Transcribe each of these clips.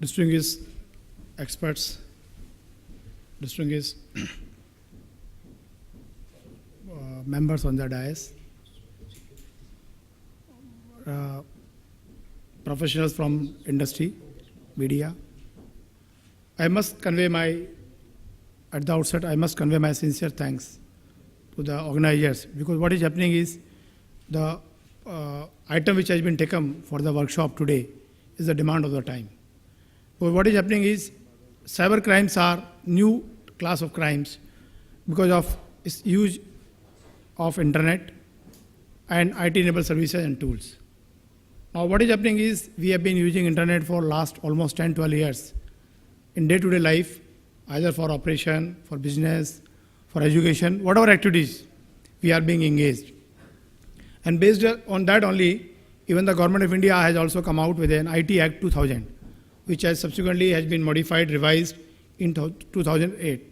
distinguished experts, distinguished members on the dais, professionals from industry, media. At the outset, I must convey my sincere thanks to the organizers, because what is happening is the item which has been taken for the workshop today is the demand of the time. So what is happening is cyber crimes are new class of crimes because of its use of internet and IT-enabled services and tools. Now what is happening is we have been using internet for last almost 10-12 years in day-to-day life, either for operation, for business, for education, whatever activities we are being engaged. And based on that only, even the Government of India has also come out with an IT Act 2000, which has subsequently has been modified, revised in 2008.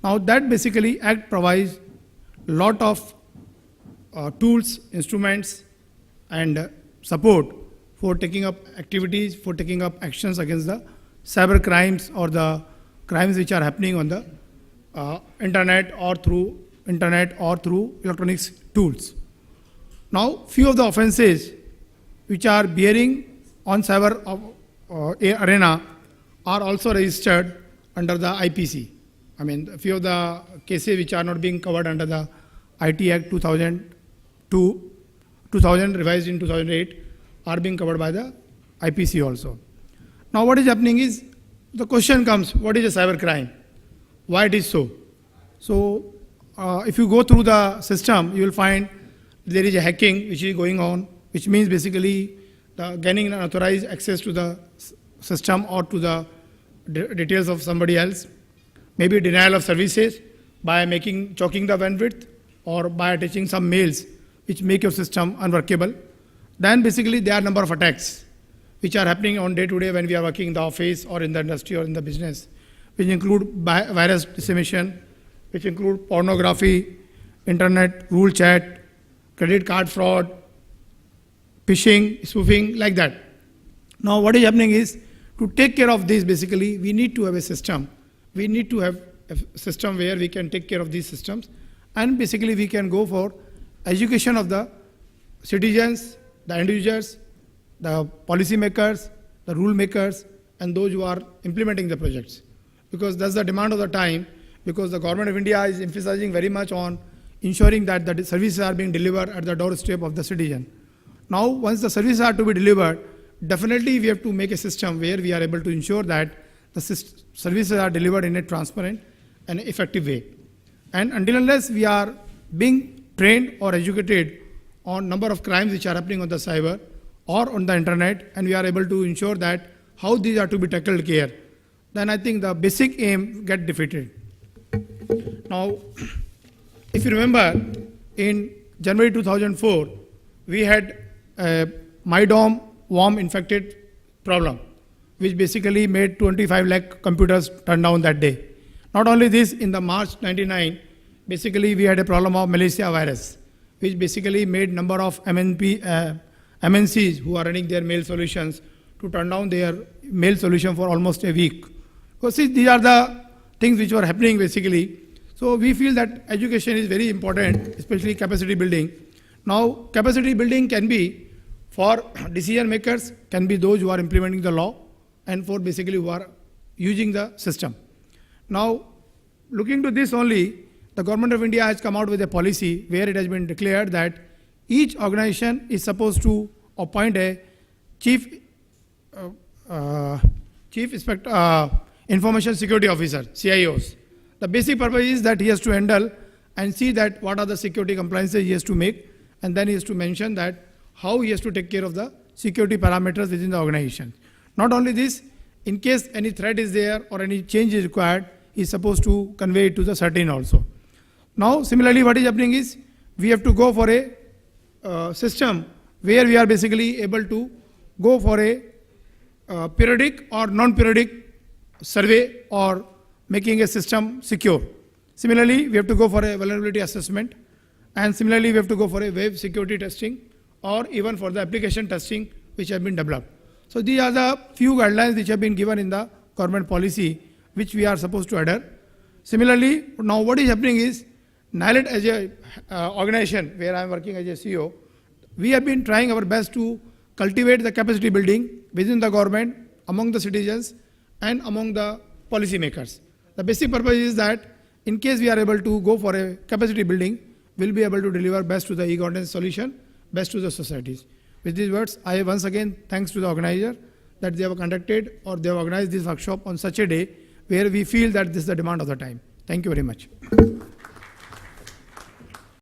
Now that basically Act provides a lot of tools, instruments, and support for taking up activities, for taking up actions against the cyber crimes or the crimes which are happening on the internet or through electronics tools. Now, few of the offences which are bearing on cyber arena are also registered under the IPC. I mean, a few of the cases which are not being covered under the IT Act 2000 revised in 2008 are being covered by the IPC also. Now what is happening is, the question comes, what is a cyber crime? Why it is so? So if you go through the system, you will find there is a hacking which is going on, which means basically the gaining unauthorized access to the system or to the details of somebody else. Maybe denial of services by choking the bandwidth or by attaching some mails which make your system unworkable. Then basically there are a number of attacks which are happening on day-to-day when we are working in the office or in the industry or in the business, which include virus dissemination, which include pornography, internet, rule chat, credit card fraud, phishing, spoofing, like that. Now what is happening is, to take care of this, basically we need to have a system. We need to have a system where we can take care of these systems, and basically we can go for education of the citizens, the end users, the policy makers, the rule makers, and those who are implementing the projects. Because that's the demand of the time, because the Government of India is emphasizing very much on ensuring that the services are being delivered at the doorstep of the citizen. Now, once the services are to be delivered, definitely we have to make a system where we are able to ensure that the services are delivered in a transparent and effective way. And until unless we are being trained or educated on number of crimes which are happening on the cyber or on the internet, and we are able to ensure that how these are to be tackled care, then I think the basic aim get defeated. Now, if you remember, in January 2004, we had a MyDOM worm infected problem, which basically made 25 lakh computers turn down that day. Not only this, in the March 99, basically we had a problem of Malaysia virus, which basically made number of MNCs who are running their mail solutions to turn down their mail solution for almost a week. So see, these are the things which were happening basically. So we feel that education is very important, especially capacity building. Now capacity building can be for decision makers, can be those who are implementing the law, and for basically who are using the system. Now, looking to this only, the Government of India has come out with a policy where it has been declared that each organization is supposed to appoint a chief information security officer, CIOs. The basic purpose is that he has to handle and see that what are the security compliances he has to make, and then he has to mention that how he has to take care of the security parameters within the organization. Not only this, in case any threat is there or any change is required, he is supposed to convey it to the certain also. Now, similarly, what is happening is, we have to go for a system where we are basically able to go for a periodic or non-periodic survey or making a system secure. Similarly, we have to go for a vulnerability assessment, and similarly, we have to go for a web security testing or even for the application testing which have been developed. So these are the few guidelines which have been given in the government policy, which we are supposed to adhere. Similarly, now what is happening is, NILET as a organization where I am working as a CEO, we have been trying our best to cultivate the capacity building within the government, among the citizens, and among the policy makers. The basic purpose is that in case we are able to go for a capacity building, we'll be able to deliver best to the e-governance solution, best to the societies. With these words, I once again thanks to the organizer that they have conducted or they have organized this workshop on such a day where we feel that this is the demand of the time. Thank you very much.